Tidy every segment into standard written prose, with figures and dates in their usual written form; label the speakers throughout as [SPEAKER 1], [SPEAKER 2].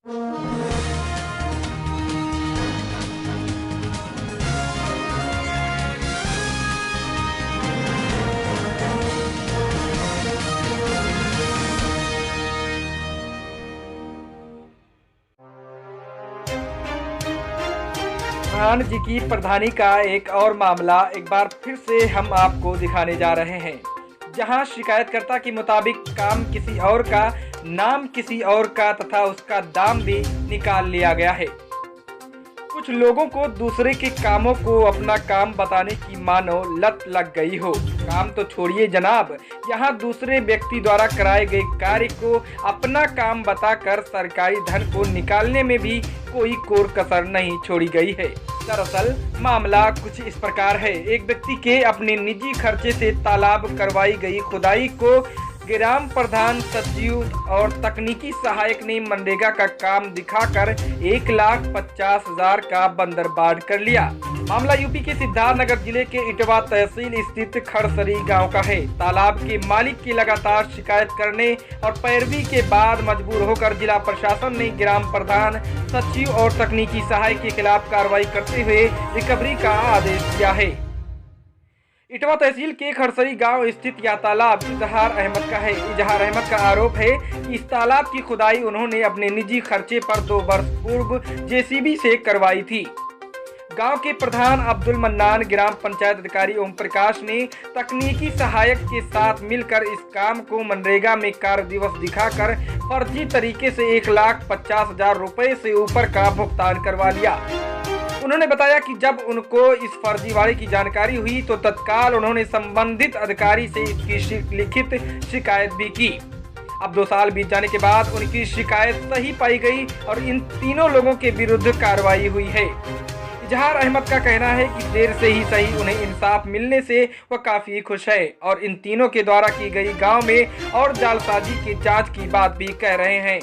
[SPEAKER 1] प्रधान जी की प्रधानी का एक और मामला एक बार फिर से हम आपको दिखाने जा रहे हैं, जहां शिकायतकर्ता के मुताबिक काम किसी और का, नाम किसी और का तथा उसका दाम भी निकाल लिया गया है। कुछ लोगों को दूसरे के कामों को अपना काम बताने की मानो लत लग गई हो। काम तो छोड़िए जनाब, यहाँ दूसरे व्यक्ति द्वारा कराए गए कार्य को अपना काम बताकर सरकारी धन को निकालने में भी कोई कोर कसर नहीं छोड़ी गई है। दरअसल मामला कुछ इस प्रकार है। एक व्यक्ति के अपने निजी खर्चे से तालाब करवाई गई खुदाई को ग्राम प्रधान, सचिव और तकनीकी सहायक ने मनरेगा का काम दिखाकर 1,50,000 का बंदरबाड़ कर लिया। मामला यूपी के सिद्धार्थनगर जिले के इटवा तहसील स्थित खड़सरी गांव का है। तालाब के मालिक की लगातार शिकायत करने और पैरवी के बाद मजबूर होकर जिला प्रशासन ने ग्राम प्रधान, सचिव और तकनीकी सहायक के खिलाफ कार्रवाई करते हुए रिकवरी का आदेश दिया है। इटवा तहसील के खड़सरी गांव स्थित यह तालाब इजहार अहमद का है। इजहार अहमद का आरोप है कि इस तालाब की खुदाई उन्होंने अपने निजी खर्चे पर 2 वर्ष पूर्व जेसीबी से करवाई थी। गांव के प्रधान अब्दुल मन्नान, ग्राम पंचायत अधिकारी ओम प्रकाश ने तकनीकी सहायक के साथ मिलकर इस काम को मनरेगा में कार्य दिवस दिखाकर फर्जी तरीके से 1,50,000 रुपए से ऊपर का भुगतान करवा लिया। उन्होंने बताया कि जब उनको इस फर्जीवाड़े की जानकारी हुई तो तत्काल उन्होंने संबंधित अधिकारी से इसकी लिखित शिकायत भी की। अब 2 साल बीत जाने के बाद उनकी शिकायत सही पाई गई और इन तीनों लोगों के विरुद्ध कार्रवाई हुई है। इजहार अहमद का कहना है कि देर से ही सही उन्हें इंसाफ मिलने से वह काफी खुश है और इन तीनों के द्वारा की गई गांव में और जालसाजी की जांच की बात भी कह रहे हैं।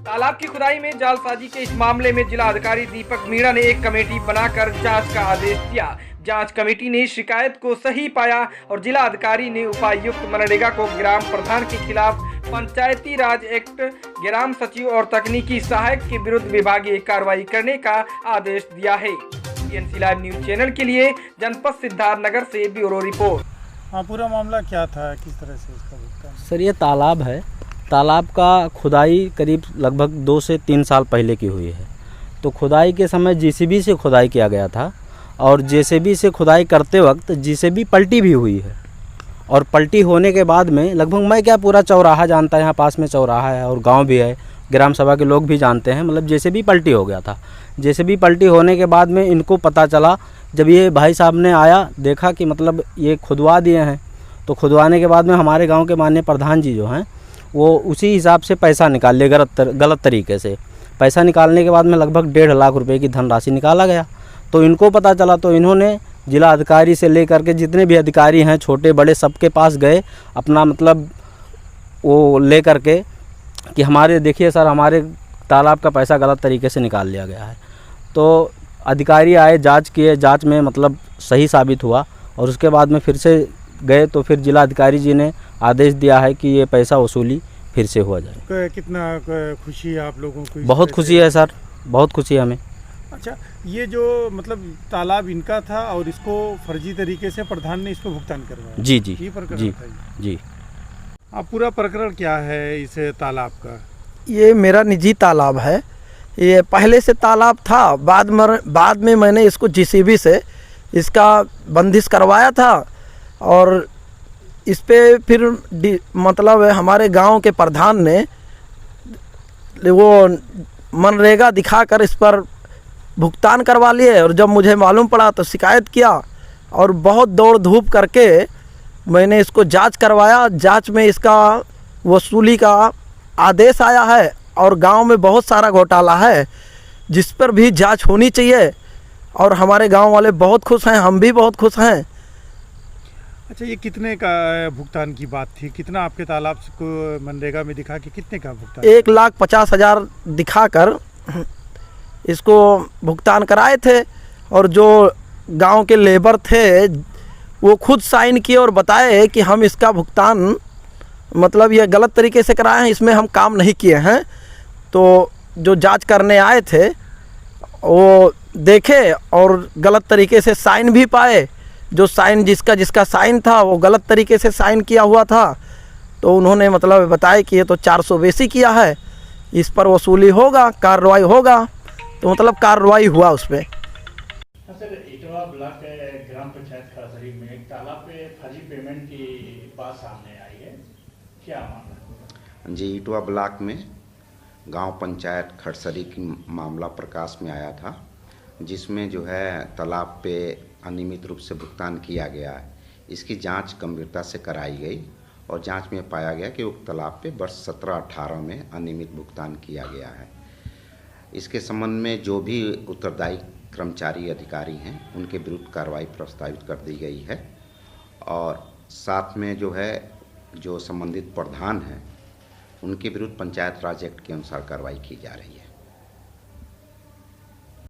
[SPEAKER 1] तालाब की खुदाई में जालसाजी के इस मामले में जिला अधिकारी दीपक मीणा ने एक कमेटी बनाकर जांच का आदेश दिया। जांच कमेटी ने शिकायत को सही पाया और जिला अधिकारी ने उपायुक्त मनरेगा को ग्राम प्रधान के खिलाफ पंचायती राज एक्ट, ग्राम सचिव और तकनीकी सहायक के विरुद्ध विभागीय कार्रवाई करने का आदेश दिया है। PNC लाइव न्यूज चैनल के लिए जनपद सिद्धार्थनगर से ब्यूरो रिपोर्ट।
[SPEAKER 2] हाँ, पूरा मामला क्या था, किस तरह से इसका भुगतान?
[SPEAKER 3] सर, ये तालाब है। तालाब का खुदाई करीब लगभग 2 से 3 साल पहले की हुई है। तो खुदाई के समय जेसीबी से खुदाई किया गया था और जेसीबी से खुदाई करते वक्त जेसीबी पलटी भी हुई है। और पलटी होने के बाद में लगभग मैं क्या पूरा चौराहा जानता है, यहाँ पास में चौराहा है और गांव भी है, ग्राम सभा के लोग भी जानते हैं, मतलब जेसीबी पलटी हो गया था। जेसीबी पलटी होने के बाद में इनको पता चला, जब ये भाई साहब ने आया देखा कि मतलब ये खुदवा दिए हैं, तो खुदवाने के बाद में हमारे गाँव के माननीय प्रधान जी जो हैं वो उसी हिसाब से पैसा निकाल लिए गलत तरीके से। पैसा निकालने के बाद में लगभग 1.5 लाख रुपए की धनराशि निकाला गया। तो इनको पता चला तो इन्होंने जिला अधिकारी से लेकर के जितने भी अधिकारी हैं, छोटे बड़े, सबके पास गए, अपना मतलब वो ले कर के कि हमारे देखिए सर, हमारे तालाब का पैसा गलत तरीके से निकाल लिया गया है। तो अधिकारी आए, जाँच किए, जाँच में मतलब सही साबित हुआ और उसके बाद में फिर से गए तो फिर जिला अधिकारी जी ने आदेश दिया है कि ये पैसा वसूली फिर से हो जाए।
[SPEAKER 2] कितना खुशी है आप लोगों को?
[SPEAKER 3] बहुत खुशी है सर, बहुत खुशी है हमें।
[SPEAKER 2] अच्छा, ये जो मतलब तालाब इनका था और इसको फर्जी तरीके से प्रधान ने इसको भुगतान करवाया?
[SPEAKER 3] जी जी
[SPEAKER 2] ये प्रकरण
[SPEAKER 3] जी
[SPEAKER 2] था
[SPEAKER 3] जी।
[SPEAKER 2] अब पूरा प्रकरण क्या है इस तालाब का?
[SPEAKER 4] ये मेरा निजी तालाब है। ये पहले से तालाब था, बाद में मैंने इसको जेसीबी से इसका बंदिश करवाया था और इस पे फिर मतलब हमारे गांव के प्रधान ने वो मनरेगा दिखाकर इस पर भुगतान करवा लिए और जब मुझे मालूम पड़ा तो शिकायत किया और बहुत दौड़ धूप करके मैंने इसको जांच करवाया। जांच में इसका वसूली का आदेश आया है और गांव में बहुत सारा घोटाला है जिस पर भी जांच होनी चाहिए और हमारे गांव वाले बहुत खुश हैं, हम भी बहुत खुश हैं।
[SPEAKER 2] अच्छा, ये कितने का भुगतान की बात थी? कितना आपके तालाब को मनरेगा में दिखा के कितने का भुगतान?
[SPEAKER 4] 1,50,000 दिखाकर इसको भुगतान कराए थे और जो गांव के लेबर थे वो खुद साइन किए और बताए कि हम इसका भुगतान मतलब ये गलत तरीके से कराए हैं, इसमें हम काम नहीं किए हैं। तो जो जांच करने आए थे वो देखे और गलत तरीके से साइन भी पाए। जो साइन जिसका साइन था वो गलत तरीके से साइन किया हुआ था। तो उन्होंने मतलब बताया कि ये तो 400 बेसी किया है, इस पर वसूली होगा, कार्रवाई होगा। तो मतलब कार्रवाई हुआ उस पर।
[SPEAKER 2] सर, इटवा ब्लॉक ग्राम पंचायत खड़सरी में एक तालाब पे फर्जी पेमेंट की बात सामने आई है, क्या मामला?
[SPEAKER 5] जी, इटवा ब्लॉक में गांव पंचायत खड़सरी की मामला प्रकाश में आया था, जिसमें जो है तालाब पे अनियमित रूप से भुगतान किया गया है। इसकी जांच गंभीरता से कराई गई और जांच में पाया गया कि उक्त तालाब पे वर्ष 17-18 में अनियमित भुगतान किया गया है। इसके संबंध में जो भी उत्तरदायी कर्मचारी अधिकारी हैं उनके विरुद्ध कार्रवाई प्रस्तावित कर दी गई है और साथ में जो संबंधित प्रधान हैं उनके विरुद्ध पंचायत राज एक्ट के अनुसार कार्रवाई की जा रही है।